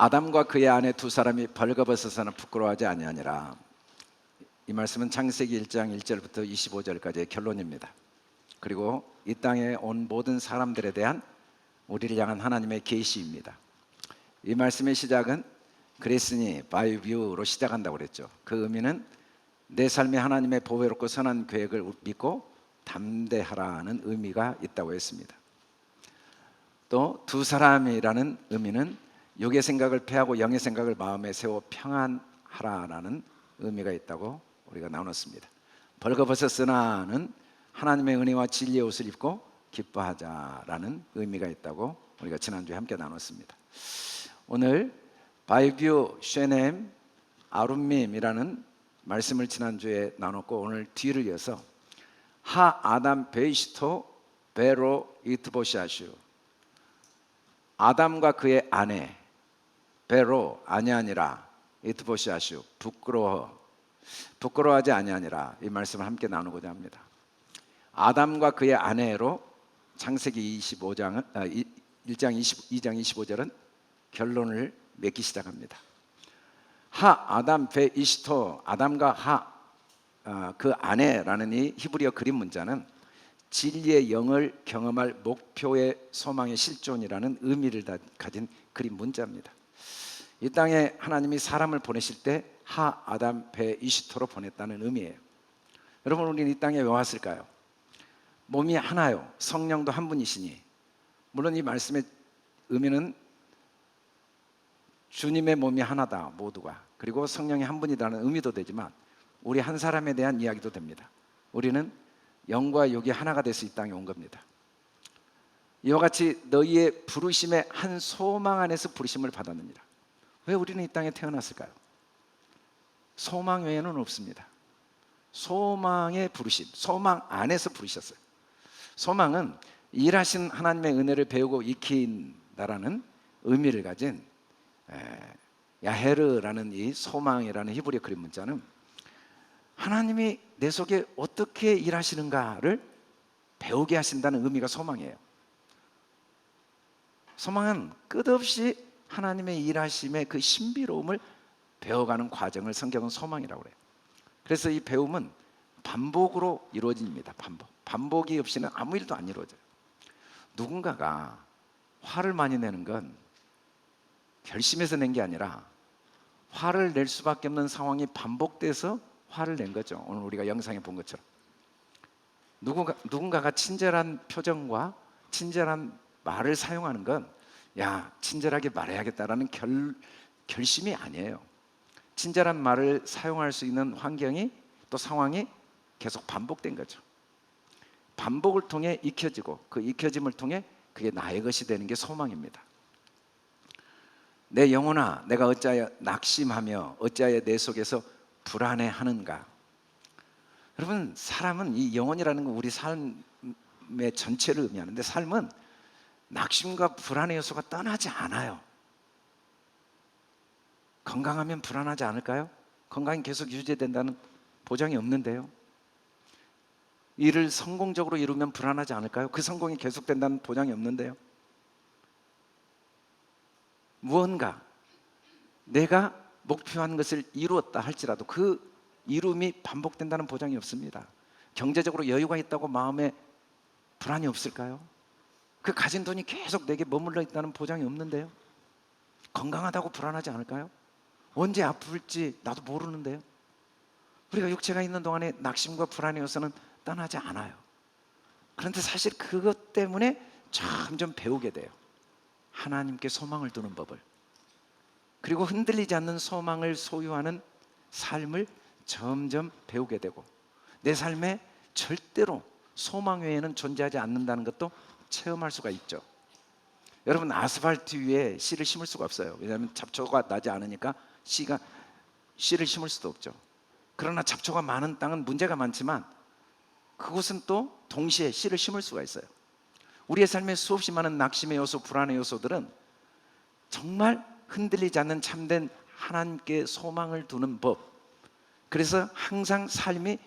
아담과 그의 아내 두 사람이 벌거벗어서는 부끄러워하지 아니하니라. 이 말씀은 창세기 1장 1절부터 25절까지의 결론입니다. 그리고 이 땅에 온 모든 사람들에 대한 우리를 향한 하나님의 계시입니다. 이 말씀의 시작은 그랬으니 by view로 시작한다고 그랬죠. 그 의미는 내 삶에 하나님의 보배롭고 선한 계획을 믿고 담대하라는 의미가 있다고 했습니다. 또 두 사람이라는 의미는 육의 생각을 패하고 영의 생각을 마음에 세워 평안하라는 의미가 있다고 우리가 나눴습니다. 벌거벗었으나는 하나님의 은혜와 진리의 옷을 입고 기뻐하자라는 의미가 있다고 우리가 지난주에 함께 나눴습니다. 오늘 바이뷰 쉐넴 아룸밈이라는 말씀을 지난주에 나눴고, 오늘 뒤를 이어서 하 아담 베이시토 베로 이트보시아슈, 아담과 그의 아내 베로 아니하니라 이트보시아슈, 부끄러워하지 아니하니라, 이 말씀을 함께 나누고자 합니다. 아담과 그의 아내로 창세기 1장 22절은 결론을 맺기 시작합니다. 하 아담 베 이시토, 아담과 그 아내라는 이 히브리어 그림 문자는 진리의 영을 경험할 목표의 소망의 실존이라는 의미를 가진 그림 문자입니다. 이 땅에 하나님이 사람을 보내실 때 하 아담 베 이시토로 보냈다는 의미예요. 여러분, 우리는 이 땅에 왜 왔을까요? 몸이 하나요, 성령도 한 분이시니, 물론 이 말씀의 의미는 주님의 몸이 하나다 모두가, 그리고 성령이 한 분이라는 의미도 되지만 우리 한 사람에 대한 이야기도 됩니다. 우리는 영과 육이 하나가 돼서 이 땅에 온 겁니다. 이와 같이 너희의 부르심의 한 소망 안에서 부르심을 받았느니라. 왜 우리는 이 땅에 태어났을까요? 소망 외에는 없습니다. 소망의 부르심, 소망 안에서 부르셨어요. 소망은 일하신 하나님의 은혜를 배우고 익힌다라는 의미를 가진 야헤르라는 이 소망이라는 히브리어 그림 문자는 하나님이 내 속에 어떻게 일하시는가를 배우게 하신다는 의미가 소망이에요. 소망은 끝없이 하나님의 일하심의 그 신비로움을 배워가는 과정을 성경은 소망이라고 그래요. 그래서 이 배움은 반복으로 이루어집니다. 반복이 없이는 아무 일도 안 이루어져요. 누군가가 화를 많이 내는 건 결심해서 낸 게 아니라 화를 낼 수밖에 없는 상황이 반복돼서 화를 낸 거죠. 오늘 우리가 영상에 본 것처럼 누군가가 친절한 표정과 친절한 말을 사용하는 건 친절하게 말해야겠다라는 결심이 아니에요. 친절한 말을 사용할 수 있는 환경이 또 상황이 계속 반복된 거죠. 반복을 통해 익혀지고 그 익혀짐을 통해 그게 나의 것이 되는 게 소망입니다. 내 영혼아, 내가 어찌하여 낙심하며 어찌하여 내 속에서 불안해하는가. 여러분, 사람은 이 영혼이라는 건 우리 삶의 전체를 의미하는데, 삶은 낙심과 불안의 요소가 떠나지 않아요. 건강하면 불안하지 않을까요? 건강이 계속 유지된다는 보장이 없는데요. 일을 성공적으로 이루면 불안하지 않을까요? 그 성공이 계속된다는 보장이 없는데요. 무언가 내가 목표한 것을 이루었다 할지라도 그 이룸이 반복된다는 보장이 없습니다. 경제적으로 여유가 있다고 마음에 불안이 없을까요? 그 가진 돈이 계속 내게 머물러 있다는 보장이 없는데요. 건강하다고 불안하지 않을까요? 언제 아플지 나도 모르는데요. 우리가 육체가 있는 동안에 낙심과 불안의 요소는 떠나지 않아요. 그런데 사실 그것 때문에 점점 배우게 돼요. 하나님께 소망을 두는 법을, 그리고 흔들리지 않는 소망을 소유하는 삶을 점점 배우게 되고, 내 삶에 절대로 소망 외에는 존재하지 않는다는 것도 체험할 수가 있죠. 여러분, 아스팔트 위에 씨를 심을 수가 없어요. 왜냐하면 잡초가 나지 않으니까 씨를 심을 수도 없죠. 그러나 잡초가 많은 땅은 문제가 많지만 그곳은 또 동시에 씨를 심을 수가 있어요. 우리의 삶에 수없이 많은 낙심의 요소, 불안의 요소들은 정말 흔들리지 않는 참된 하나님께 소망을 두는 법, 그래서 항상 삶이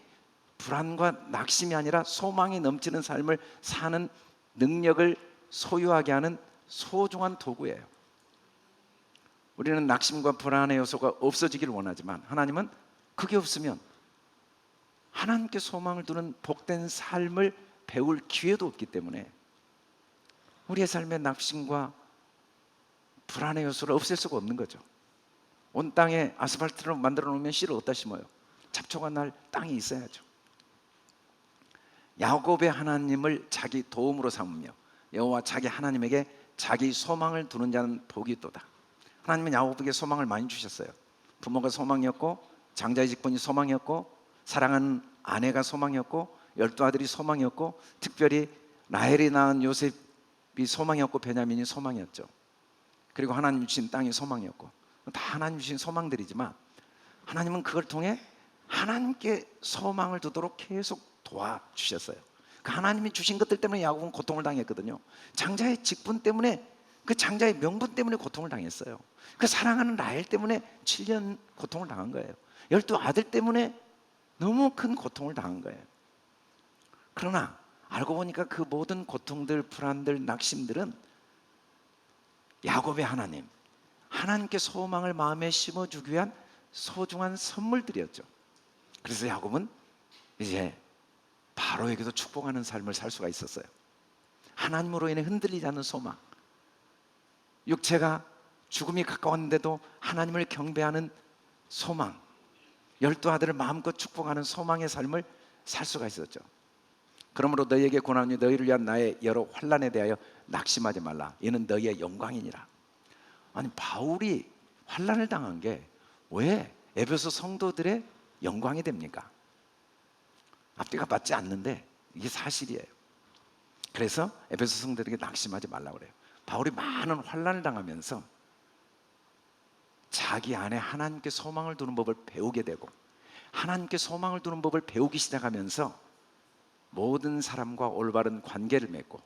불안과 낙심이 아니라 소망이 넘치는 삶을 사는 능력을 소유하게 하는 소중한 도구예요. 우리는 낙심과 불안의 요소가 없어지기를 원하지만 하나님은 그게 없으면 하나님께 소망을 두는 복된 삶을 배울 기회도 없기 때문에 우리의 삶의 낙심과 불안의 요소를 없앨 수가 없는 거죠. 온 땅에 아스팔트를 만들어 놓으면 씨를 어디다 심어요? 잡초가 날 땅이 있어야죠. 야곱의 하나님을 자기 도움으로 삼으며 여호와 자기 하나님에게 자기 소망을 두는 자는 복이 있도다. 하나님은 야곱에게 소망을 많이 주셨어요. 부모가 소망이었고, 장자의 직분이 소망이었고, 사랑하는 아내가 소망이었고, 12아들이 소망이었고, 특별히 라헬이 낳은 요셉이 소망이었고, 베냐민이 소망이었죠. 그리고 하나님 주신 땅이 소망이었고, 다 하나님 주신 소망들이지만 하나님은 그걸 통해 하나님께 소망을 두도록 계속 도와주셨어요. 그 하나님이 주신 것들 때문에 야곱은 고통을 당했거든요. 장자의 직분 때문에, 그 장자의 명분 때문에 고통을 당했어요. 그 사랑하는 라헬 때문에 7년 고통을 당한 거예요. 12아들 때문에 너무 큰 고통을 당한 거예요. 그러나 알고 보니까 그 모든 고통들, 불안들, 낙심들은 야곱의 하나님, 하나님께 소망을 마음에 심어주기 위한 소중한 선물들이었죠. 그래서 야곱은 이제 바로에게도 축복하는 삶을 살 수가 있었어요. 하나님으로 인해 흔들리지 않는 소망, 육체가 죽음이 가까웠는데도 하나님을 경배하는 소망, 12아들을 마음껏 축복하는 소망의 삶을 살 수가 있었죠. 그러므로 너희에게 고난이 너희를 위한 나의 여러 환난에 대하여 낙심하지 말라. 이는 너희의 영광이니라. 아니, 바울이 환난을 당한 게 왜 에베소 성도들의 영광이 됩니까? 앞뒤가 맞지 않는데 이게 사실이에요. 그래서 에베소 성도들에게 낙심하지 말라고 그래요. 바울이 많은 환난을 당하면서 자기 안에 하나님께 소망을 두는 법을 배우게 되고, 하나님께 소망을 두는 법을 배우기 시작하면서 모든 사람과 올바른 관계를 맺고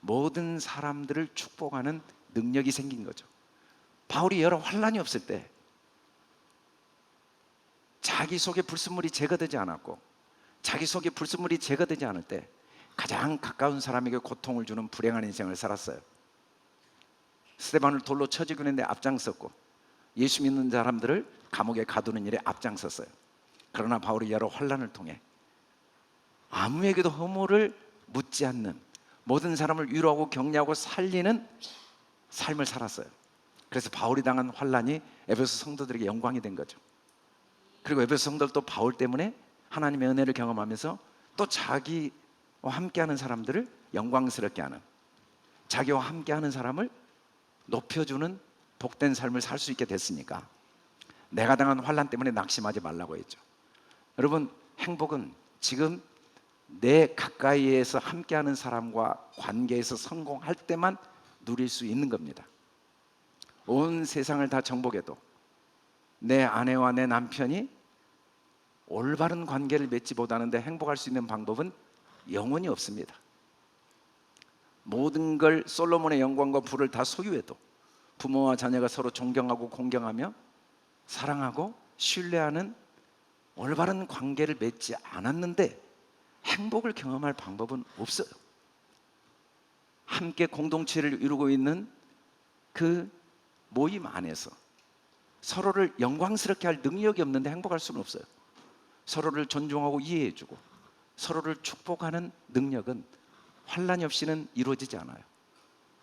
모든 사람들을 축복하는 능력이 생긴 거죠. 바울이 여러 환난이 없을 때 자기 속에 불순물이 제거되지 않았고, 자기 속에 불순물이 제거되지 않을 때 가장 가까운 사람에게 고통을 주는 불행한 인생을 살았어요. 스데반을 돌로 쳐 죽이는 데 앞장섰고, 예수 믿는 사람들을 감옥에 가두는 일에 앞장섰어요. 그러나 바울이 여러 환난을 통해 아무에게도 허물을 묻지 않는, 모든 사람을 위로하고 격려하고 살리는 삶을 살았어요. 그래서 바울이 당한 환난이 에베소 성도들에게 영광이 된 거죠. 그리고 에베소 성도들도 바울 때문에 하나님의 은혜를 경험하면서 또 자기와 함께하는 사람들을 영광스럽게 하는, 자기와 함께하는 사람을 높여주는 복된 삶을 살 수 있게 됐으니까 내가 당한 환난 때문에 낙심하지 말라고 했죠. 여러분, 행복은 지금 내 가까이에서 함께하는 사람과 관계에서 성공할 때만 누릴 수 있는 겁니다. 온 세상을 다 정복해도 내 아내와 내 남편이 올바른 관계를 맺지 못하는데 행복할 수 있는 방법은 영원히 없습니다. 모든 걸, 솔로몬의 영광과 부를 다 소유해도 부모와 자녀가 서로 존경하고 공경하며 사랑하고 신뢰하는 올바른 관계를 맺지 않았는데 행복을 경험할 방법은 없어요. 함께 공동체를 이루고 있는 그 모임 안에서 서로를 영광스럽게 할 능력이 없는데 행복할 수는 없어요. 서로를 존중하고 이해해주고 서로를 축복하는 능력은 환난이 없이는 이루어지지 않아요.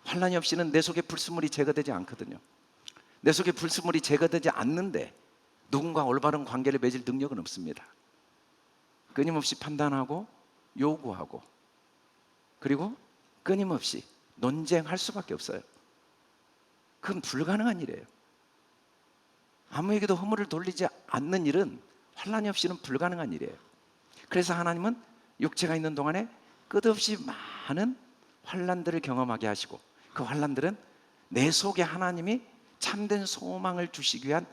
환난이 없이는 내 속에 불순물이 제거되지 않거든요. 내 속에 불순물이 제거되지 않는데 누군가 올바른 관계를 맺을 능력은 없습니다. 끊임없이 판단하고 요구하고 그리고 끊임없이 논쟁할 수밖에 없어요. 그건 불가능한 일이에요. 아무에게도 허물을 돌리지 않는 일은 환난이 없이는 불가능한 일이에요. 그래서 하나님은 육체가 있는 동안에 끝없이 많은 환난들을 경험하게 하시고, 그 환난들은 내 속에 하나님이 참된 소망을 주시기 위한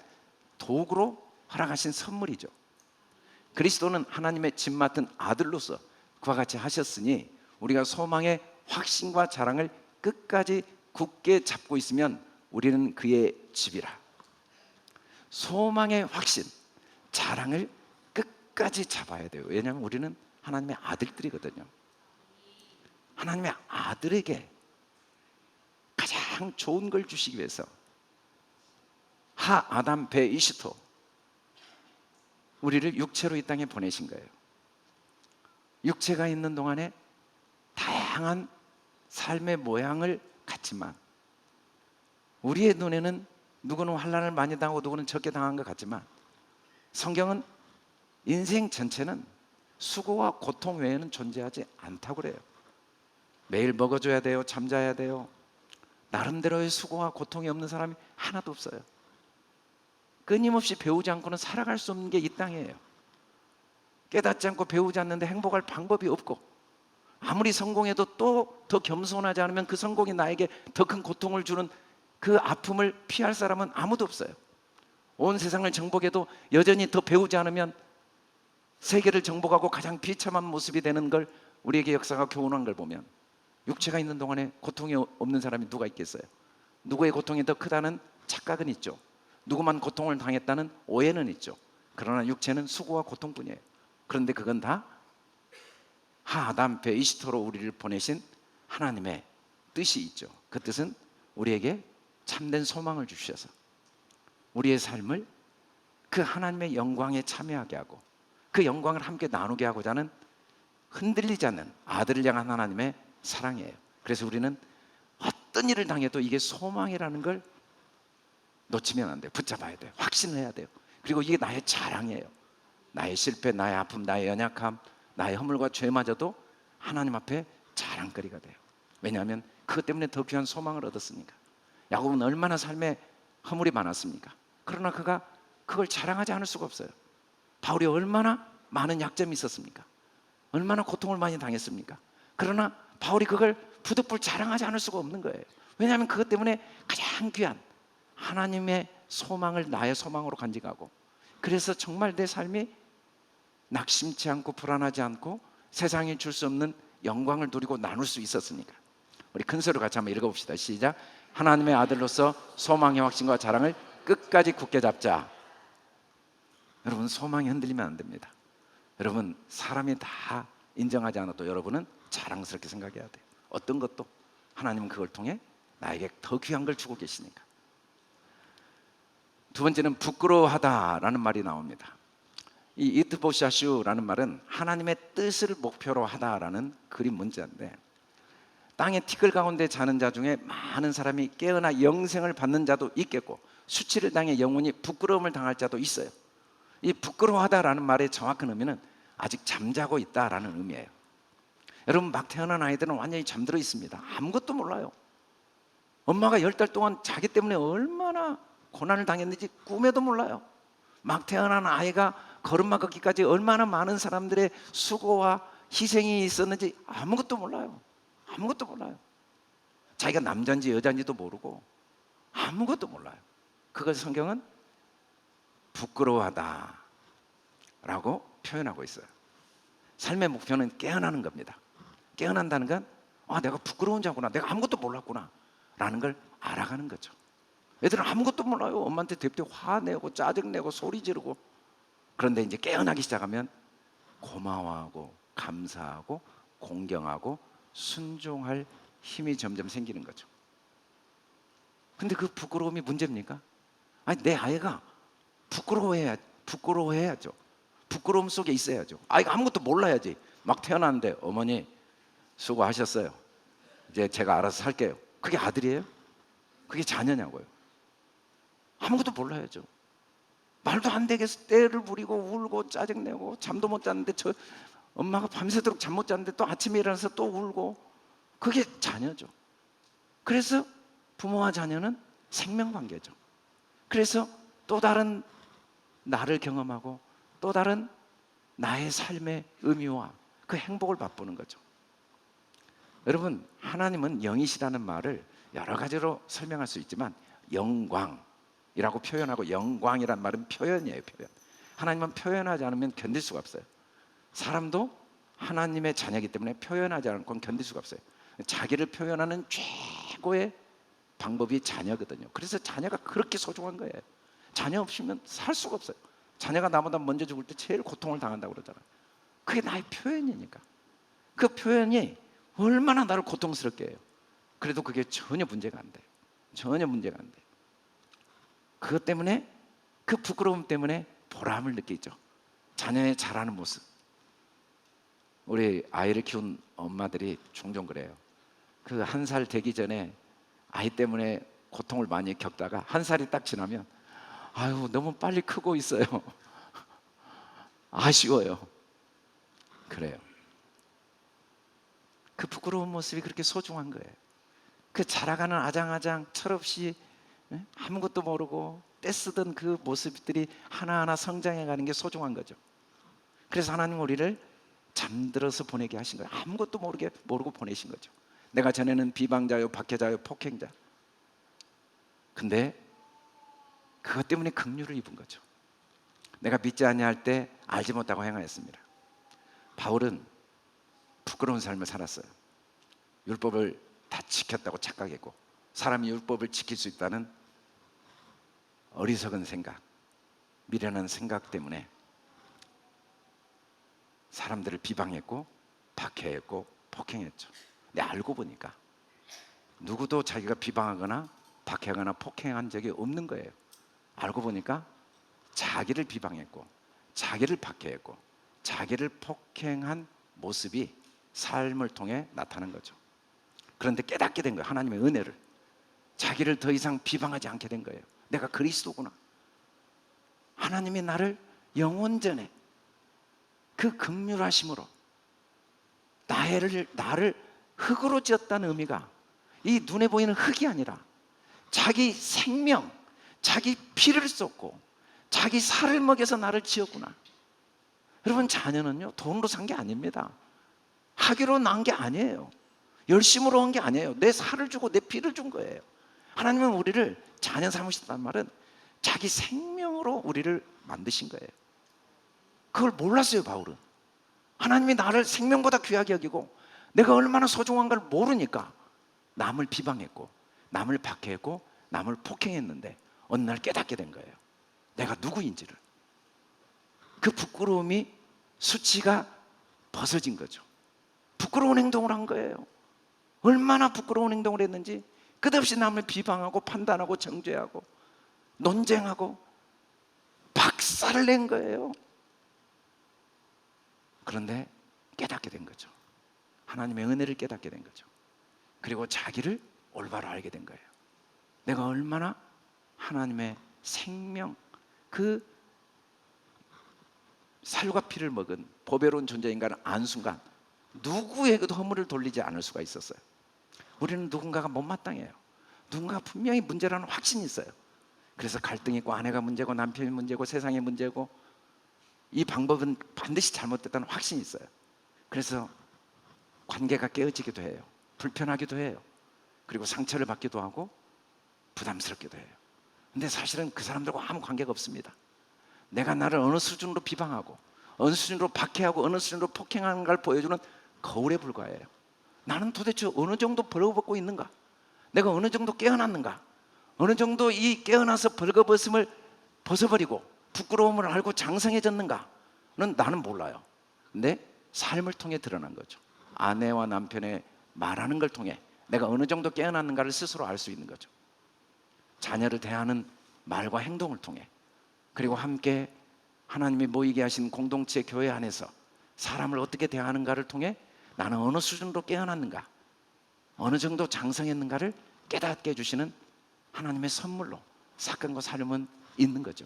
도구로 허락하신 선물이죠. 그리스도는 하나님의 집 맡은 아들로서 그와 같이 하셨으니 우리가 소망의 확신과 자랑을 끝까지 굳게 잡고 있으면 우리는 그의 집이라. 소망의 확신, 자랑을 끝까지 잡아야 돼요. 왜냐하면 우리는 하나님의 아들들이거든요. 하나님의 아들에게 가장 좋은 걸 주시기 위해서 하 아담 베 이시토, 우리를 육체로 이 땅에 보내신 거예요. 육체가 있는 동안에 다양한 삶의 모양을 갖지만, 우리의 눈에는 누구는 환난을 많이 당하고 누구는 적게 당한 것 같지만, 성경은 인생 전체는 수고와 고통 외에는 존재하지 않다고 그래요. 매일 먹어줘야 돼요. 잠자야 돼요. 나름대로의 수고와 고통이 없는 사람이 하나도 없어요. 끊임없이 배우지 않고는 살아갈 수 없는 게 이 땅이에요. 깨닫지 않고 배우지 않는데 행복할 방법이 없고, 아무리 성공해도 또 더 겸손하지 않으면 그 성공이 나에게 더 큰 고통을 주는 그 아픔을 피할 사람은 아무도 없어요. 온 세상을 정복해도 여전히 더 배우지 않으면 세계를 정복하고 가장 비참한 모습이 되는 걸 우리에게 역사가 교훈한 걸 보면, 육체가 있는 동안에 고통이 없는 사람이 누가 있겠어요? 누구의 고통이 더 크다는 착각은 있죠. 누구만 고통을 당했다는 오해는 있죠. 그러나 육체는 수고와 고통뿐이에요. 그런데 그건 다 하아담 베 이시토로 우리를 보내신 하나님의 뜻이 있죠. 그 뜻은 우리에게 참된 소망을 주셔서 우리의 삶을 그 하나님의 영광에 참여하게 하고 그 영광을 함께 나누게 하고자 하는 흔들리지 않는 아들을 향한 하나님의 사랑이에요. 그래서 우리는 어떤 일을 당해도 이게 소망이라는 걸 놓치면 안 돼요. 붙잡아야 돼요. 확신을 해야 돼요. 그리고 이게 나의 자랑이에요. 나의 실패, 나의 아픔, 나의 연약함, 나의 허물과 죄마저도 하나님 앞에 자랑거리가 돼요. 왜냐하면 그것 때문에 더 귀한 소망을 얻었으니까. 야곱은 얼마나 삶에 허물이 많았습니까? 그러나 그가 그걸 자랑하지 않을 수가 없어요. 바울이 얼마나 많은 약점이 있었습니까? 얼마나 고통을 많이 당했습니까? 그러나 바울이 그걸 부득불 자랑하지 않을 수가 없는 거예요. 왜냐하면 그것 때문에 가장 귀한 하나님의 소망을 나의 소망으로 간직하고, 그래서 정말 내 삶이 낙심치 않고 불안하지 않고 세상이 줄 수 없는 영광을 누리고 나눌 수 있었으니까. 우리 큰 소리로 같이 한번 읽어봅시다. 시작. 하나님의 아들로서 소망의 확신과 자랑을 끝까지 굳게 잡자. 여러분, 소망이 흔들리면 안 됩니다. 여러분, 사람이 다 인정하지 않아도 여러분은 자랑스럽게 생각해야 돼요. 어떤 것도 하나님은 그걸 통해 나에게 더 귀한 걸 주고 계시니까. 두 번째는 부끄러워하다라는 말이 나옵니다. 이 이트보샤슈라는 말은 하나님의 뜻을 목표로 하다라는 그림 문자인데, 땅의 티끌 가운데 자는 자 중에 많은 사람이 깨어나 영생을 받는 자도 있겠고, 수치를 당해 영원히 부끄러움을 당할 자도 있어요. 이 부끄러워하다라는 말의 정확한 의미는 아직 잠자고 있다라는 의미예요. 여러분, 막 태어난 아이들은 완전히 잠들어 있습니다. 아무것도 몰라요. 엄마가 10달 동안 자기 때문에 얼마나 고난을 당했는지 꿈에도 몰라요. 막 태어난 아이가 걸음마 걷기까지 얼마나 많은 사람들의 수고와 희생이 있었는지 아무것도 몰라요. 아무것도 몰라요. 자기가 남자인지 여자인지도 모르고 아무것도 몰라요. 그걸 성경은 부끄러워하다 라고 표현하고 있어요. 삶의 목표는 깨어나는 겁니다. 깨어난다는 건 내가 부끄러운 자구나, 내가 아무것도 몰랐구나 라는 걸 알아가는 거죠. 애들은 아무것도 몰라요. 엄마한테 대때 화내고 짜증내고 소리 지르고. 그런데 이제 깨어나기 시작하면 고마워하고 감사하고 공경하고 순종할 힘이 점점 생기는 거죠. 근데 그 부끄러움이 문제입니까? 아니, 내 아이가 부끄러워해야죠. 부끄러움 속에 있어야죠. 아이가 아무것도 몰라야지. 막 태어났는데 어머니 수고하셨어요, 이제 제가 알아서 살게요. 그게 아들이에요? 그게 자녀냐고요. 아무것도 몰라야죠. 말도 안 되게 떼를 부리고 울고 짜증내고 잠도 못 잤는데 엄마가 밤새도록 잠 못 잤는데 또 아침에 일어나서 또 울고, 그게 자녀죠. 그래서 부모와 자녀는 생명관계죠. 그래서 또 다른 나를 경험하고 또 다른 나의 삶의 의미와 그 행복을 맛보는 거죠. 여러분, 하나님은 영이시라는 말을 여러 가지로 설명할 수 있지만 영광이라고 표현하고, 영광이란 말은 표현이에요. 표현. 하나님은 표현하지 않으면 견딜 수가 없어요. 사람도 하나님의 자녀이기 때문에 표현하지 않고는 견딜 수가 없어요. 자기를 표현하는 최고의 방법이 자녀거든요. 그래서 자녀가 그렇게 소중한 거예요. 자녀 없으면 살 수가 없어요. 자녀가 나보다 먼저 죽을 때 제일 고통을 당한다고 그러잖아요. 그게 나의 표현이니까. 그 표현이 얼마나 나를 고통스럽게 해요. 그래도 그게 전혀 문제가 안 돼요. 전혀 문제가 안 돼요. 그것 때문에, 그 부끄러움 때문에 보람을 느끼죠. 자녀의 자라는 모습. 우리 아이를 키운 엄마들이 종종 그래요. 그 1살 되기 전에 아이 때문에 고통을 많이 겪다가 1살이 딱 지나면 아유 너무 빨리 크고 있어요. 아쉬워요. 그래요. 그 부끄러운 모습이 그렇게 소중한 거예요. 그 자라가는 아장아장 철없이 아무것도 모르고 떼쓰던 그 모습들이 하나하나 성장해가는 게 소중한 거죠. 그래서 하나님 우리를 잠들어서 보내게 하신 거예요. 아무것도 모르고 보내신 거죠. 내가 전에는 비방자요, 박해자요, 폭행자. 근데 그것 때문에 긍휼을 입은 거죠. 내가 믿지 아니할 때 알지 못하고 행하였습니다. 바울은 부끄러운 삶을 살았어요. 율법을 다 지켰다고 착각했고, 사람이 율법을 지킬 수 있다는 어리석은 생각, 미련한 생각 때문에 사람들을 비방했고 박해했고 폭행했죠. 근데 알고 보니까 누구도 자기가 비방하거나 박해하거나 폭행한 적이 없는 거예요. 알고 보니까 자기를 비방했고 자기를 박해했고 자기를 폭행한 모습이 삶을 통해 나타난 거죠. 그런데 깨닫게 된 거예요. 하나님의 은혜를. 자기를 더 이상 비방하지 않게 된 거예요. 내가 그리스도구나. 하나님이 나를 영원전에 그 긍휼하심으로 나를 흙으로 지었다는 의미가 이 눈에 보이는 흙이 아니라 자기 생명, 자기 피를 쏟고 자기 살을 먹여서 나를 지었구나. 여러분, 자녀는요 돈으로 산 게 아닙니다. 학위로 낳은 게 아니에요. 열심으로 한 게 아니에요. 내 살을 주고 내 피를 준 거예요. 하나님은 우리를 자녀 삼으셨다는 말은 자기 생명으로 우리를 만드신 거예요. 그걸 몰랐어요, 바울은. 하나님이 나를 생명보다 귀하게 여기고 내가 얼마나 소중한 걸 모르니까 남을 비방했고 남을 박해했고 남을 폭행했는데 어느 날 깨닫게 된 거예요. 내가 누구인지를. 그 부끄러움이 수치가 벗어진 거죠. 부끄러운 행동을 한 거예요. 얼마나 부끄러운 행동을 했는지 끝없이 남을 비방하고 판단하고 정죄하고 논쟁하고 박살을 낸 거예요. 그런데 깨닫게 된 거죠. 하나님의 은혜를 깨닫게 된 거죠. 그리고 자기를 올바로 알게 된 거예요. 내가 얼마나 하나님의 생명, 그 살과 피를 먹은 보배로운 존재인가를 안 순간 누구에게도 허물을 돌리지 않을 수가 있었어요. 우리는 누군가가 못마땅해요. 누군가 분명히 문제라는 확신이 있어요. 그래서 갈등이 있고 아내가 문제고 남편이 문제고 세상이 문제고 이 방법은 반드시 잘못됐다는 확신이 있어요. 그래서 관계가 깨어지기도 해요. 불편하기도 해요. 그리고 상처를 받기도 하고 부담스럽기도 해요. 근데 사실은 그 사람들과 아무 관계가 없습니다. 내가 나를 어느 수준으로 비방하고 어느 수준으로 박해하고 어느 수준으로 폭행하는 걸 보여주는 거울에 불과해요. 나는 도대체 어느 정도 벌거벗고 있는가? 내가 어느 정도 깨어났는가? 어느 정도 이 깨어나서 벌거벗음을 벗어버리고 부끄러움을 알고 장성해졌는가는 나는 몰라요. 근데 삶을 통해 드러난 거죠. 아내와 남편의 말하는 걸 통해 내가 어느 정도 깨어났는가를 스스로 알 수 있는 거죠. 자녀를 대하는 말과 행동을 통해, 그리고 함께 하나님이 모이게 하신 공동체 교회 안에서 사람을 어떻게 대하는가를 통해 나는 어느 수준으로 깨어났는가, 어느 정도 장성했는가를 깨닫게 해주시는 하나님의 선물로 사건과 삶은 있는 거죠.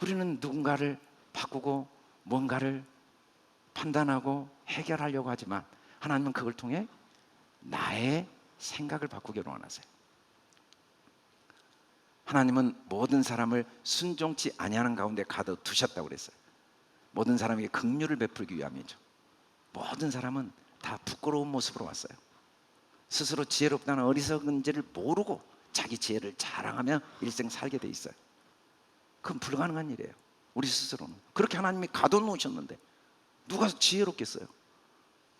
우리는 누군가를 바꾸고 뭔가를 판단하고 해결하려고 하지만 하나님은 그걸 통해 나의 생각을 바꾸기를 원하세요. 하나님은 모든 사람을 순종치 아니하는 가운데 가둬두셨다고 그랬어요. 모든 사람에게 긍휼을 베풀기 위함이죠. 모든 사람은 다 부끄러운 모습으로 왔어요. 스스로 지혜롭다는 어리석은지를 모르고 자기 지혜를 자랑하며 일생 살게 돼 있어요. 그건 불가능한 일이에요. 우리 스스로는. 그렇게 하나님이 가둬놓으셨는데 누가 지혜롭겠어요?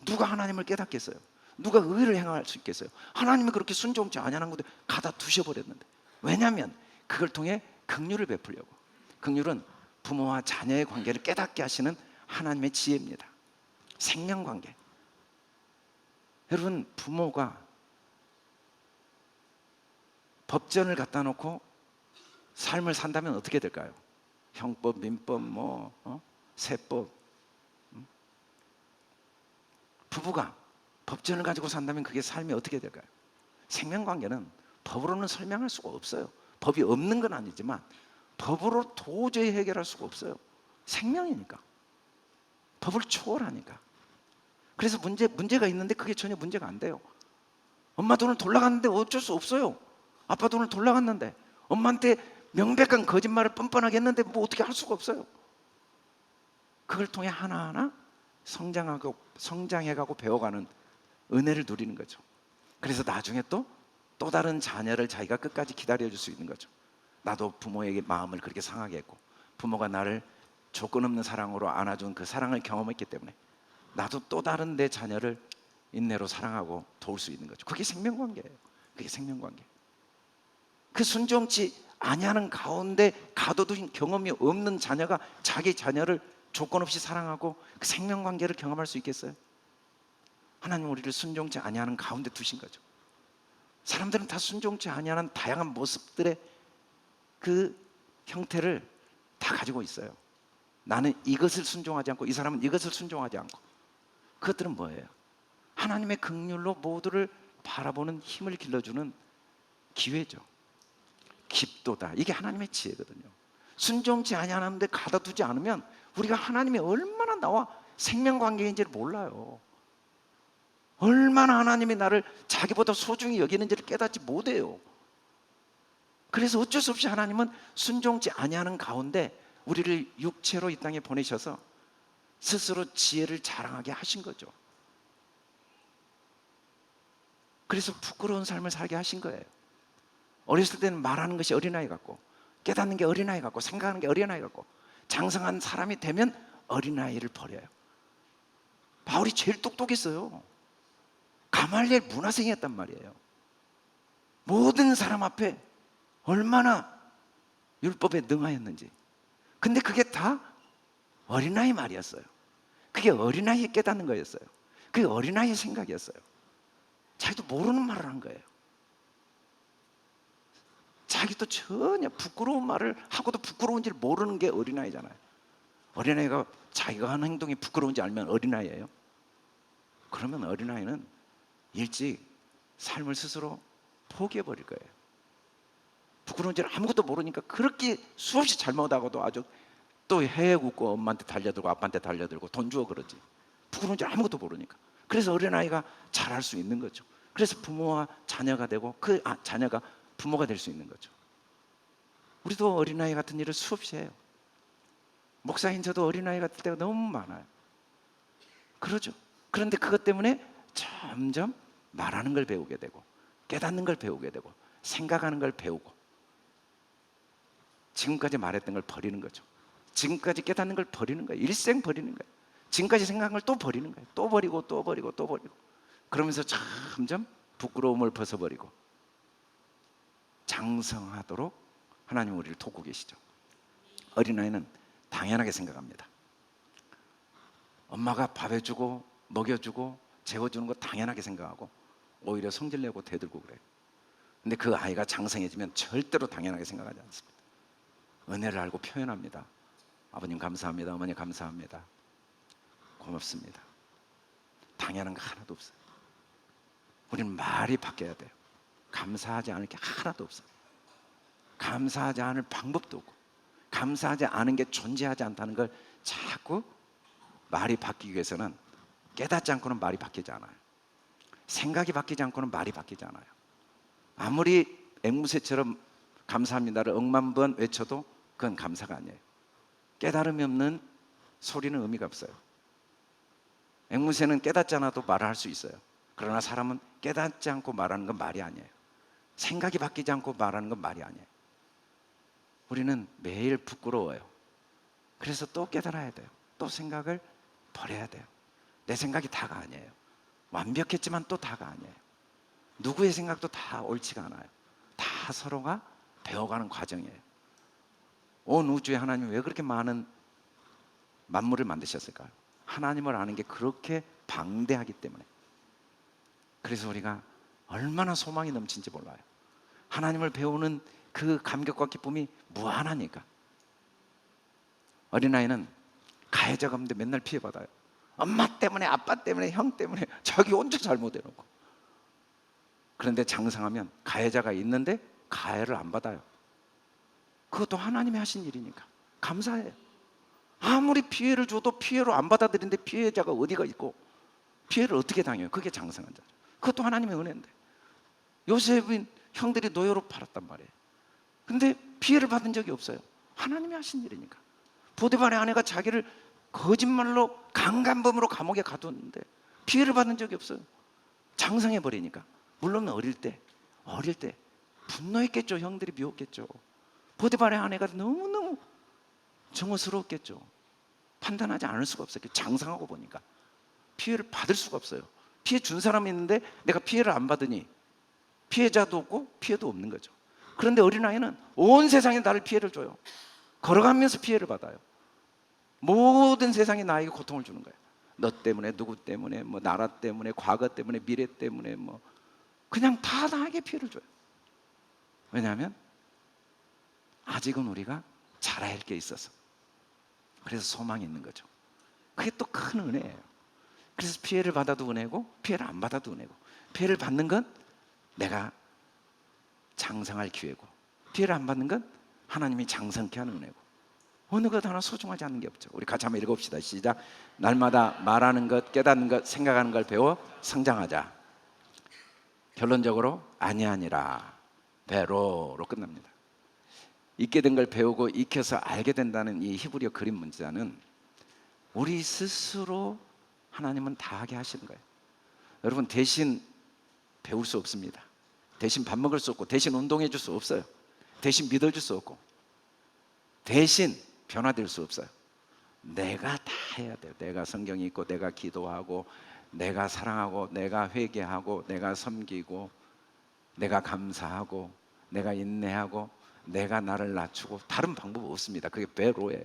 누가 하나님을 깨닫겠어요? 누가 의를 행할 수 있겠어요? 하나님이 그렇게 순종치 아니하는 건데 가둬두셔버렸는데. 왜냐하면 그걸 통해 긍휼을 베풀려고. 긍휼은 부모와 자녀의 관계를 깨닫게 하시는 하나님의 지혜입니다. 생명관계. 여러분, 부모가 법전을 갖다 놓고 삶을 산다면 어떻게 될까요? 형법, 민법, 세법. 부부가 법전을 가지고 산다면 그게 삶이 어떻게 될까요? 생명관계는 법으로는 설명할 수가 없어요. 법이 없는 건 아니지만 법으로 도저히 해결할 수가 없어요. 생명이니까. 법을 초월하니까. 그래서 문제가 있는데 그게 전혀 문제가 안 돼요. 엄마 돈을 돌려갔는데 어쩔 수 없어요. 아빠 돈을 돌려갔는데 엄마한테 명백한 거짓말을 뻔뻔하게 했는데 뭐 어떻게 할 수가 없어요. 그걸 통해 하나하나 성장해가고 배워가는 은혜를 누리는 거죠. 그래서 나중에 또 다른 자녀를 자기가 끝까지 기다려줄 수 있는 거죠. 나도 부모에게 마음을 그렇게 상하게 했고 부모가 나를 조건 없는 사랑으로 안아준 그 사랑을 경험했기 때문에 나도 또 다른 내 자녀를 인내로 사랑하고 도울 수 있는 거죠. 그게 생명관계예요. 그게 생명관계. 그 순종치 아니하는 가운데 가둬둔 경험이 없는 자녀가 자기 자녀를 조건 없이 사랑하고 그 생명관계를 경험할 수 있겠어요? 하나님 우리를 순종치 아니하는 가운데 두신 거죠. 사람들은 다 순종치 아니하는 다양한 모습들의 그 형태를 다 가지고 있어요. 나는 이것을 순종하지 않고 이 사람은 이것을 순종하지 않고. 그것들은 뭐예요? 하나님의 긍휼로 모두를 바라보는 힘을 길러주는 기회죠. 깊도다. 이게 하나님의 지혜거든요. 순종치 아니하는데 가둬두지 않으면 우리가 하나님이 얼마나 나와 생명관계인지를 몰라요. 얼마나 하나님이 나를 자기보다 소중히 여기는지를 깨닫지 못해요. 그래서 어쩔 수 없이 하나님은 순종치 아니하는 가운데 우리를 육체로 이 땅에 보내셔서 스스로 지혜를 자랑하게 하신 거죠. 그래서 부끄러운 삶을 살게 하신 거예요. 어렸을 때는 말하는 것이 어린아이 같고 깨닫는 게 어린아이 같고 생각하는 게 어린아이 같고 장성한 사람이 되면 어린아이를 버려요. 바울이 제일 똑똑했어요. 가말리엘 문화생이었단 말이에요. 모든 사람 앞에 얼마나 율법에 능하였는지. 근데 그게 다 어린아이 말이었어요. 그게 어린아이의 깨닫는 거였어요. 그게 어린아이의 생각이었어요. 자기도 모르는 말을 한 거예요. 자기도 전혀 부끄러운 말을 하고도 부끄러운지를 모르는 게 어린아이잖아요. 어린아이가 자기가 하는 행동이 부끄러운지 알면 어린아이예요. 그러면 어린아이는 일찍 삶을 스스로 포기해버릴 거예요. 부끄러운지를 아무것도 모르니까 그렇게 수없이 잘못하고도 아주 또 헤헤웃고 엄마한테 달려들고 아빠한테 달려들고 돈 주어 그러지. 부끄러운지 아무것도 모르니까. 그래서 어린아이가 잘할 수 있는 거죠. 그래서 부모와 자녀가 되고 자녀가 부모가 될 수 있는 거죠. 우리도 어린아이 같은 일을 수없이 해요. 목사인 저도 어린아이 같을 때가 너무 많아요. 그러죠. 그런데 그것 때문에 점점 말하는 걸 배우게 되고 깨닫는 걸 배우게 되고 생각하는 걸 배우고 지금까지 말했던 걸 버리는 거죠. 지금까지 깨닫는 걸 버리는 거예요. 일생 버리는 거예요. 지금까지 생각한 걸 또 버리는 거예요. 또 버리고 또 버리고 또 버리고 그러면서 점점 부끄러움을 벗어버리고 장성하도록 하나님 우리를 돕고 계시죠. 어린아이는 당연하게 생각합니다. 엄마가 밥 해주고 먹여주고 재워주는 거 당연하게 생각하고 오히려 성질내고 대들고 그래요. 근데 그 아이가 장성해지면 절대로 당연하게 생각하지 않습니다. 은혜를 알고 표현합니다. 아버님 감사합니다. 어머니 감사합니다. 고맙습니다. 당연한 거 하나도 없어요. 우리는 말이 바뀌어야 돼요. 감사하지 않을 게 하나도 없어요. 감사하지 않을 방법도 없고 감사하지 않은 게 존재하지 않다는 걸 자꾸 말이 바뀌기 위해서는 깨닫지 않고는 말이 바뀌지 않아요. 생각이 바뀌지 않고는 말이 바뀌지 않아요. 아무리 앵무새처럼 감사합니다를 억만 번 외쳐도 그건 감사가 아니에요. 깨달음이 없는 소리는 의미가 없어요. 앵무새는 깨닫지 않아도 말을 할 수 있어요. 그러나 사람은 깨닫지 않고 말하는 건 말이 아니에요. 생각이 바뀌지 않고 말하는 건 말이 아니에요. 우리는 매일 부끄러워요. 그래서 또 깨달아야 돼요. 또 생각을 버려야 돼요. 내 생각이 다가 아니에요. 완벽했지만 또 다가 아니에요. 누구의 생각도 다 옳지가 않아요. 다 서로가 배워가는 과정이에요. 온 우주에 하나님이 왜 그렇게 많은 만물을 만드셨을까요? 하나님을 아는 게 그렇게 방대하기 때문에. 그래서 우리가 얼마나 소망이 넘친지 몰라요. 하나님을 배우는 그 감격과 기쁨이 무한하니까. 어린아이는 가해자가 없는데 맨날 피해받아요. 엄마 때문에, 아빠 때문에, 형 때문에 자기 혼자 잘못해놓고. 그런데 장성하면 가해자가 있는데 가해를 안 받아요. 그것도 하나님이 하신 일이니까 감사해요. 아무리 피해를 줘도 피해로 안 받아들이는데 피해자가 어디가 있고 피해를 어떻게 당해요? 그게 장성한 자죠. 그것도 하나님의 은혜인데. 요셉은 형들이 노예로 팔았단 말이에요. 근데 피해를 받은 적이 없어요. 하나님이 하신 일이니까. 보디발의 아내가 자기를 거짓말로 강간범으로 감옥에 가두었는데 피해를 받은 적이 없어요. 장성해 버리니까. 물론 어릴 때 분노했겠죠. 형들이 미웠겠죠. 보디발의 아내가 너무너무 정오스러웠겠죠. 판단하지 않을 수가 없어요. 장성하고 보니까 피해를 받을 수가 없어요. 피해 준 사람이 있는데 내가 피해를 안 받으니 피해자도 없고 피해도 없는 거죠. 그런데 어린아이는 온 세상에 나를 피해를 줘요. 걸어가면서 피해를 받아요. 모든 세상이 나에게 고통을 주는 거예요. 너 때문에, 누구 때문에, 뭐 나라 때문에, 과거 때문에, 미래 때문에, 뭐 그냥 다 나에게 피해를 줘요. 왜냐하면 아직은 우리가 잘할 게 있어서. 그래서 소망이 있는 거죠. 그게 또 큰 은혜예요. 그래서 피해를 받아도 은혜고 피해를 안 받아도 은혜고, 피해를 받는 건 내가 장성할 기회고, 피해를 안 받는 건 하나님이 장성케 하는 은혜고, 어느 것 하나 소중하지 않는 게 없죠. 우리 같이 한번 읽어봅시다. 시작. 날마다 말하는 것, 깨닫는 것, 생각하는 걸 배워 성장하자. 결론적으로 아니하니라 베로로 끝납니다. 잊게 된 걸 배우고 익혀서 알게 된다는 이 히브리어 그림 문자는 우리 스스로 하나님은 다 하게 하시는 거예요. 여러분, 대신 배울 수 없습니다. 대신 밥 먹을 수 없고, 대신 운동해 줄 수 없어요. 대신 믿어줄 수 없고, 대신 변화될 수 없어요. 내가 다 해야 돼요. 내가 성경이 있고, 내가 기도하고, 내가 사랑하고, 내가 회개하고, 내가 섬기고, 내가 감사하고, 내가 인내하고, 내가 나를 낮추고. 다른 방법 없습니다. 그게 베로예요.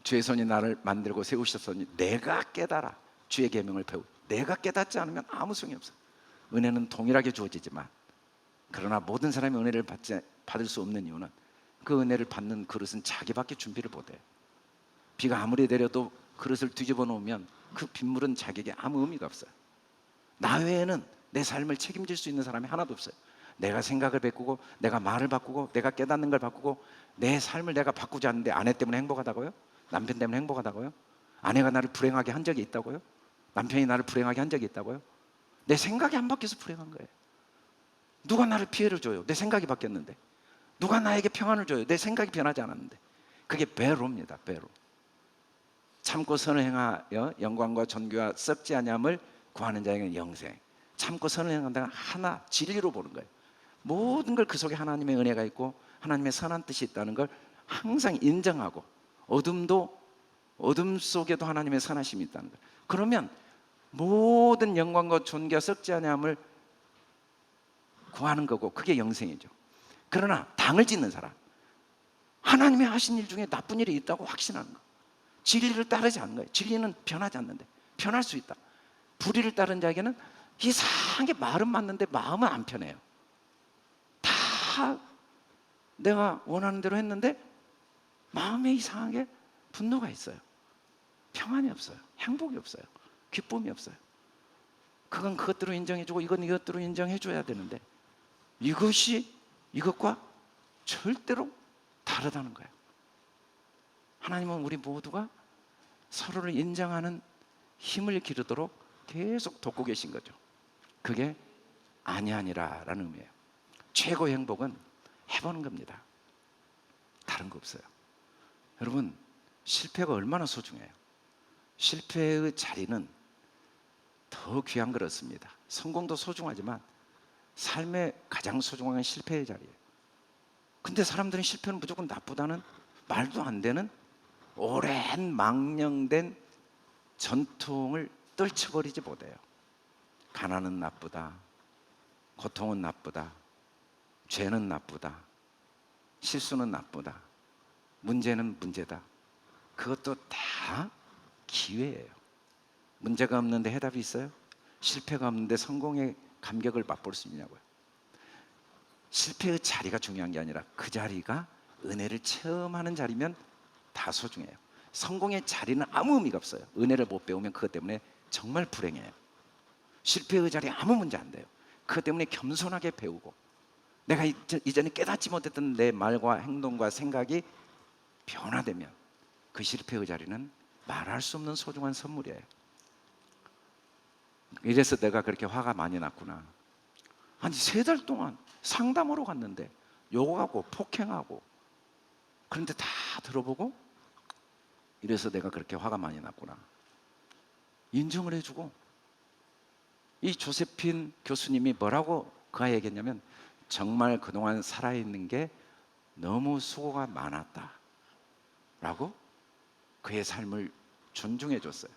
주의 손이 나를 만들고 세우셨으니 내가 깨달아. 주의 계명을 배우. 내가 깨닫지 않으면 아무 소용이 없어요. 은혜는 동일하게 주어지지만, 그러나 모든 사람이 은혜를 받을 수 없는 이유는 그 은혜를 받는 그릇은 자기밖에 준비를 못해요. 비가 아무리 내려도 그릇을 뒤집어 놓으면 그 빗물은 자기에게 아무 의미가 없어요. 나 외에는 내 삶을 책임질 수 있는 사람이 하나도 없어요. 내가 생각을 바꾸고, 내가 말을 바꾸고, 내가 깨닫는 걸 바꾸고, 내 삶을 내가 바꾸지 않는데 아내 때문에 행복하다고요? 남편 때문에 행복하다고요? 아내가 나를 불행하게 한 적이 있다고요? 남편이 나를 불행하게 한 적이 있다고요? 내 생각이 안 바뀌어서 불행한 거예요. 누가 나를 피해를 줘요? 내 생각이 바뀌었는데. 누가 나에게 평안을 줘요? 내 생각이 변하지 않았는데. 그게 베로입니다. 베로. 참고 선을 행하여 영광과 존귀와 썩지 아니함을 구하는 자에게는 영생. 참고 선을 행한다는 하나, 진리로 보는 거예요. 모든 걸 그 속에 하나님의 은혜가 있고 하나님의 선한 뜻이 있다는 걸 항상 인정하고, 어둠 속에도 하나님의 선하심이 있다는 거예요. 그러면 모든 영광과 존귀와 썩지 아니함을 구하는 거고, 그게 영생이죠. 그러나 당을 짓는 사람, 하나님이 하신 일 중에 나쁜 일이 있다고 확신하는 거, 진리를 따르지 않는 거예요. 진리는 변하지 않는데 변할 수 있다. 불의를 따른 자에게는 이상하게 말은 맞는데 마음은 안 편해요. 다 내가 원하는 대로 했는데 마음에 이상하게 분노가 있어요. 평안이 없어요. 행복이 없어요. 기쁨이 없어요. 그건 그것대로 인정해주고, 이건 이것대로 인정해줘야 되는데 이것이 이것과 절대로 다르다는 거예요. 하나님은 우리 모두가 서로를 인정하는 힘을 기르도록 계속 돕고 계신 거죠. 그게 아니하니라라는 의미예요. 최고의 행복은 해보는 겁니다. 다른 거 없어요. 여러분, 실패가 얼마나 소중해요. 실패의 자리는 더 귀한 그렇습니다. 성공도 소중하지만 삶의 가장 소중한 건 실패의 자리예요. 근데 사람들은 실패는 무조건 나쁘다는, 말도 안 되는 오랜 망령된 전통을 떨쳐버리지 못해요. 가난은 나쁘다, 고통은 나쁘다, 죄는 나쁘다, 실수는 나쁘다, 문제는 문제다. 그것도 다 기회예요. 문제가 없는데 해답이 있어요? 실패가 없는데 성공의 감격을 맛볼 수 있냐고요. 실패의 자리가 중요한 게 아니라 그 자리가 은혜를 체험하는 자리면 다 소중해요. 성공의 자리는 아무 의미가 없어요. 은혜를 못 배우면 그것 때문에 정말 불행해요. 실패의 자리에 아무 문제 안 돼요. 그것 때문에 겸손하게 배우고, 내가 이전에 깨닫지 못했던 내 말과 행동과 생각이 변화되면 그 실패의 자리는 말할 수 없는 소중한 선물이에요. 이래서 내가 그렇게 화가 많이 났구나. 아니 3달 동안 상담하러 갔는데 욕하고 폭행하고, 그런데 다 들어보고, 이래서 내가 그렇게 화가 많이 났구나. 인정을 해주고, 이 조세핀 교수님이 뭐라고 그 아이에게 했냐면, 정말 그동안 살아있는 게 너무 수고가 많았다 라고 그의 삶을 존중해 줬어요.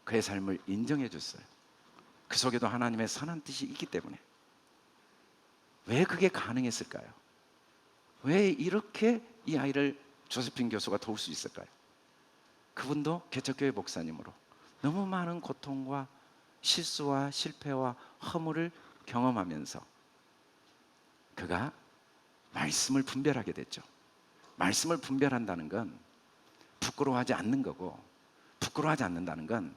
그의 삶을 인정해 줬어요. 그 속에도 하나님의 선한 뜻이 있기 때문에. 왜 그게 가능했을까요? 왜 이렇게 이 아이를 조세핀 교수가 도울 수 있을까요? 그분도 개척교회 목사님으로 너무 많은 고통과 실수와 실패와 허물을 경험하면서 그가 말씀을 분별하게 됐죠. 말씀을 분별한다는 건 부끄러워하지 않는 거고, 부끄러워하지 않는다는 건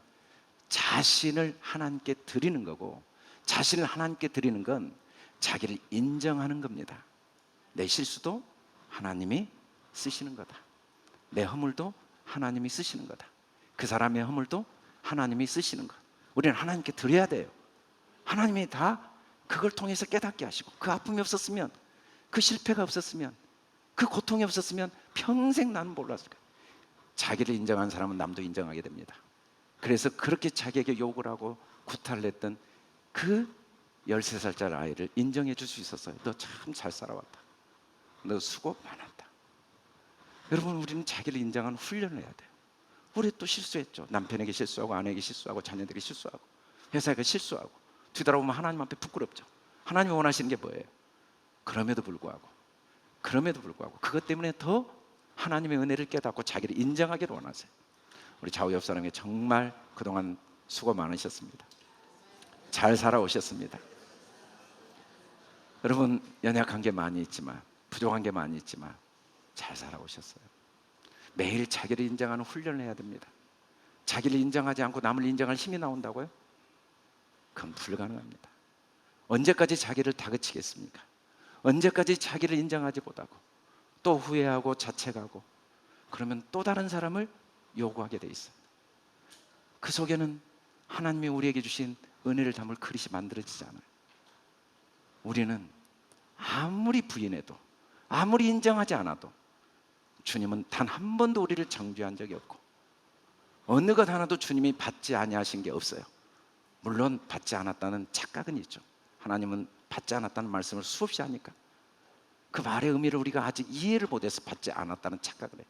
자신을 하나님께 드리는 거고, 자신을 하나님께 드리는 건 자기를 인정하는 겁니다. 내 실수도 하나님이 쓰시는 거다. 내 허물도 하나님이 쓰시는 거다. 그 사람의 허물도 하나님이 쓰시는 것. 우리는 하나님께 드려야 돼요. 하나님이 다 그걸 통해서 깨닫게 하시고, 그 아픔이 없었으면, 그 실패가 없었으면, 그 고통이 없었으면 평생 나는 몰랐을 거예요. 자기를 인정한 사람은 남도 인정하게 됩니다. 그래서 그렇게 자기에게 욕을 하고 구타를 했던 그 13살짜리 아이를 인정해 줄 수 있었어요. 너 참 잘 살아왔다. 너 수고 많았다. 여러분, 우리는 자기를 인정하는 훈련을 해야 돼요. 우리 또 실수했죠. 남편에게 실수하고, 아내에게 실수하고, 자녀들에게 실수하고, 회사에게 실수하고. 뒤돌아보면 하나님 앞에 부끄럽죠. 하나님이 원하시는 게 뭐예요? 그럼에도 불구하고 그것 때문에 더 하나님의 은혜를 깨닫고 자기를 인정하기를 원하세요. 우리 좌우 옆 사람이 정말 그동안 수고 많으셨습니다. 잘 살아오셨습니다. 여러분, 연약한 게 많이 있지만, 부족한 게 많이 있지만 잘 살아오셨어요. 매일 자기를 인정하는 훈련을 해야 됩니다. 자기를 인정하지 않고 남을 인정할 힘이 나온다고요? 그건 불가능합니다. 언제까지 자기를 다그치겠습니까? 언제까지 자기를 인정하지 못하고 또 후회하고 자책하고, 그러면 또 다른 사람을 요구하게 돼 있어요. 그 속에는 하나님이 우리에게 주신 은혜를 담을 그릇이 만들어지지 않아요. 우리는 아무리 부인해도, 아무리 인정하지 않아도 주님은 단 한 번도 우리를 정죄한 적이 없고, 어느 것 하나도 주님이 받지 아니하신 게 없어요. 물론 받지 않았다는 착각은 있죠. 하나님은 받지 않았다는 말씀을 수없이 하니까 그 말의 의미를 우리가 아직 이해를 못해서 받지 않았다는 착각을 해요.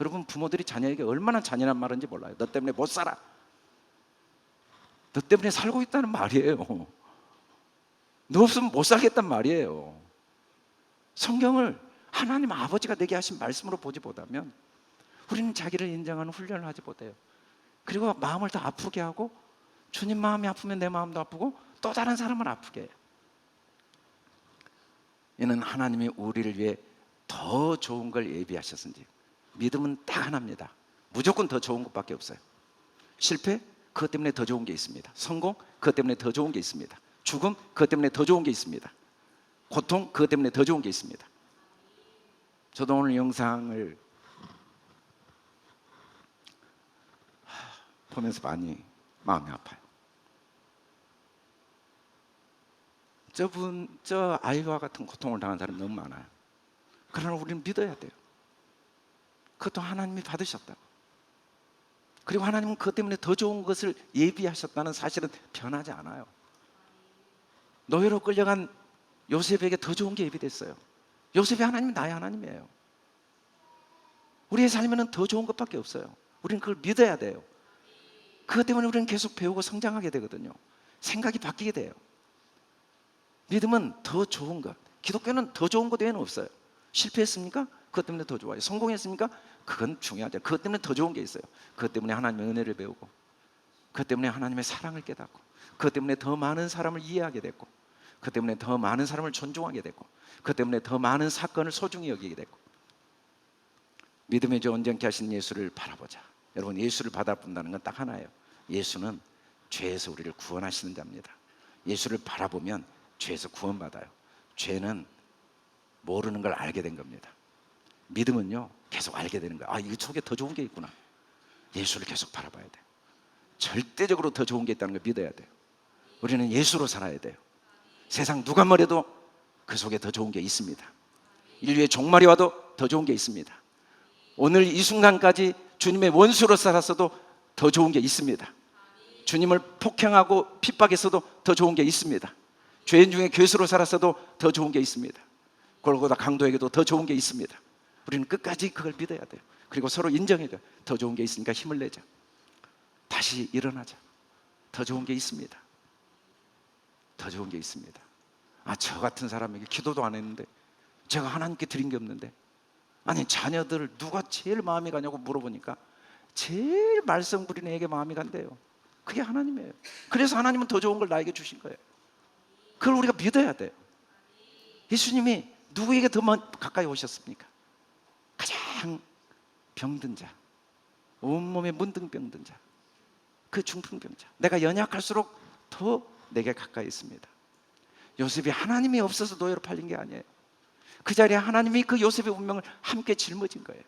여러분, 부모들이 자녀에게 얼마나 잔인한 말인지 몰라요. 너 때문에 못 살아, 너 때문에 살고 있다는 말이에요. 너 없으면 못 살겠단 말이에요. 성경을 하나님 아버지가 내게 하신 말씀으로 보지 못하면 우리는 자기를 인정하는 훈련을 하지 못해요. 그리고 마음을 더 아프게 하고, 주님 마음이 아프면 내 마음도 아프고 또 다른 사람을 아프게 해요. 이는 하나님이 우리를 위해 더 좋은 걸 예비하셨은지. 믿음은 딱 하나입니다. 무조건 더 좋은 것밖에 없어요. 실패? 그것 때문에 더 좋은 게 있습니다. 성공? 그것 때문에 더 좋은 게 있습니다. 죽음? 그것 때문에 더 좋은 게 있습니다. 고통? 그것 때문에 더 좋은 게 있습니다. 저도 오늘 영상을 보면서 많이 마음이 아파요. 저 아이와 같은 고통을 당한 사람이 너무 많아요. 그러나 우리는 믿어야 돼요. 그것도 하나님이 받으셨다고. 그리고 하나님은 그것 때문에 더 좋은 것을 예비하셨다는 사실은 변하지 않아요. 노예로 끌려간 요셉에게 더 좋은 게 예비됐어요. 요셉이 하나님이 나의 하나님이에요. 우리의 삶에는 더 좋은 것밖에 없어요. 우리는 그걸 믿어야 돼요. 그것 때문에 우리는 계속 배우고 성장하게 되거든요. 생각이 바뀌게 돼요. 믿음은 더 좋은 것. 기독교는 더 좋은 것 외에는 없어요. 실패했습니까? 그것 때문에 더 좋아요. 성공했습니까? 그건 중요하죠. 그것 때문에 더 좋은 게 있어요. 그것 때문에 하나님의 은혜를 배우고, 그것 때문에 하나님의 사랑을 깨닫고, 그것 때문에 더 많은 사람을 이해하게 됐고, 그 때문에 더 많은 사람을 존중하게 되고, 그 때문에 더 많은 사건을 소중히 여기게 되고. 믿음의 주 온전케 하신 예수를 바라보자. 여러분, 예수를 받아본다는 건 딱 하나예요. 예수는 죄에서 우리를 구원하시는 자입니다. 예수를 바라보면 죄에서 구원받아요. 죄는 모르는 걸 알게 된 겁니다. 믿음은요, 계속 알게 되는 거예요. 아, 이 속에 더 좋은 게 있구나. 예수를 계속 바라봐야 돼요. 절대적으로 더 좋은 게 있다는 걸 믿어야 돼요. 우리는 예수로 살아야 돼요. 세상 누가 뭐래도 그 속에 더 좋은 게 있습니다. 인류의 종말이 와도 더 좋은 게 있습니다. 오늘 이 순간까지 주님의 원수로 살았어도 더 좋은 게 있습니다. 주님을 폭행하고 핍박했어도 더 좋은 게 있습니다. 죄인 중에 괴수로 살았어도 더 좋은 게 있습니다. 골고다 강도에게도 더 좋은 게 있습니다. 우리는 끝까지 그걸 믿어야 돼요. 그리고 서로 인정해줘. 더 좋은 게 있으니까 힘을 내자. 다시 일어나자. 더 좋은 게 있습니다. 더 좋은 게 있습니다. 아, 저 같은 사람에게 기도도 안 했는데, 제가 하나님께 드린 게 없는데, 아니 자녀들 누가 제일 마음이 가냐고 물어보니까 제일 말썽 부리는 애에게 마음이 간대요. 그게 하나님이에요. 그래서 하나님은 더 좋은 걸 나에게 주신 거예요. 그걸 우리가 믿어야 돼요. 예수님이 누구에게 더 가까이 오셨습니까? 가장 병든 자, 온몸에 문둥병든 자, 그 중풍병자. 내가 연약할수록 더 내게 가까이 있습니다. 요셉이 하나님이 없어서 노예로 팔린 게 아니에요. 그 자리에 하나님이 그 요셉의 운명을 함께 짊어진 거예요.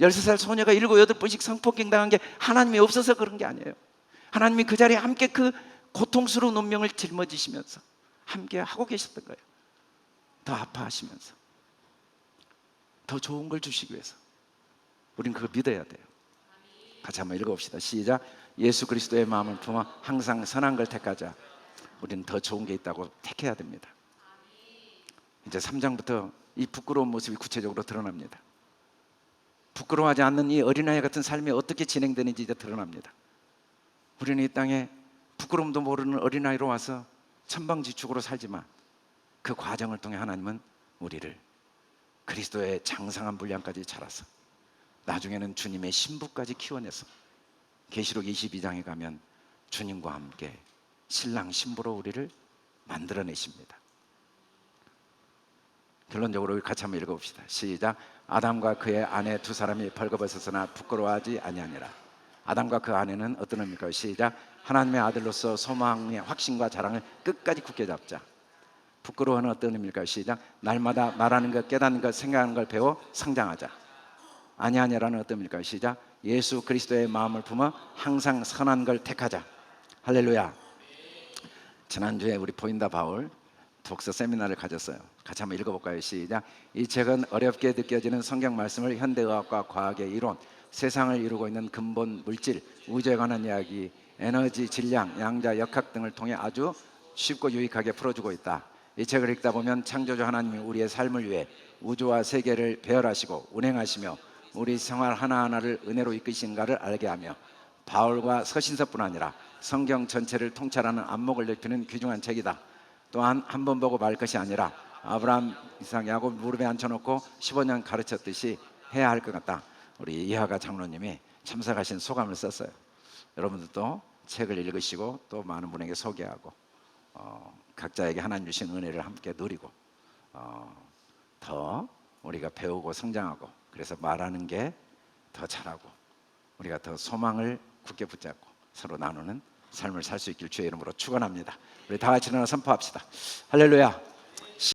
13살 소녀가 7, 8번씩 성폭행 당한 게 하나님이 없어서 그런 게 아니에요. 하나님이 그 자리에 함께 그 고통스러운 운명을 짊어지시면서 함께 하고 계셨던 거예요. 더 아파하시면서 더 좋은 걸 주시기 위해서. 우린 그걸 믿어야 돼요. 같이 한번 읽어봅시다. 시작. 예수 그리스도의 마음을 품어 항상 선한 걸 택하자. 우리는 더 좋은 게 있다고 택해야 됩니다. 이제 3장부터 이 부끄러운 모습이 구체적으로 드러납니다. 부끄러워하지 않는 이 어린아이 같은 삶이 어떻게 진행되는지 이제 드러납니다. 우리는 이 땅에 부끄러움도 모르는 어린아이로 와서 천방지축으로 살지만 그 과정을 통해 하나님은 우리를 그리스도의 장성한 분량까지 자라서 나중에는 주님의 신부까지 키워내서 계시록 22장에 가면 주님과 함께 신랑 신부로 우리를 만들어내십니다. 결론적으로 같이 한번 읽어봅시다. 시작. 아담과 그의 아내 두 사람이 벌거벗었으나 부끄러워하지 아니하니라. 아담과 그 아내는 어떤 의미일까요? 시작. 하나님의 아들로서 소망의 확신과 자랑을 끝까지 굳게 잡자. 부끄러워하는 어떤 의미일까요? 시작. 날마다 말하는 것, 깨닫는 것, 생각하는 걸 배워 성장하자. 아니하니라는 어떤 의미일까요? 시작. 예수 그리스도의 마음을 품어 항상 선한 걸 택하자. 할렐루야. 지난주에 우리 보인다 바울 독서 세미나를 가졌어요. 같이 한번 읽어볼까요? 시작. 이 책은 어렵게 느껴지는 성경 말씀을 현대의학과 과학의 이론, 세상을 이루고 있는 근본 물질, 우주에 관한 이야기, 에너지, 질량, 양자, 역학 등을 통해 아주 쉽고 유익하게 풀어주고 있다. 이 책을 읽다 보면 창조주 하나님이 우리의 삶을 위해 우주와 세계를 배열하시고 운행하시며 우리 생활 하나하나를 은혜로 이끄신가를 알게 하며 바울과 서신서뿐 아니라 성경 전체를 통찰하는 안목을 넓히는 귀중한 책이다. 또한 한 번 보고 말 것이 아니라 아브라함, 이삭, 야곱 무릎에 앉혀놓고 15년 가르쳤듯이 해야 할 것 같다. 우리 이하가 장로님이 참석하신 소감을 썼어요. 여러분들도 책을 읽으시고 또 많은 분에게 소개하고 각자에게 하나님 주신 은혜를 함께 누리고 더 우리가 배우고 성장하고 그래서 말하는 게 더 잘하고 우리가 더 소망을 굳게 붙잡고 서로 나누는 삶을 살 수 있길 주의 이름으로 축원합니다. 우리 다 같이 일어나 선포합시다. 할렐루야.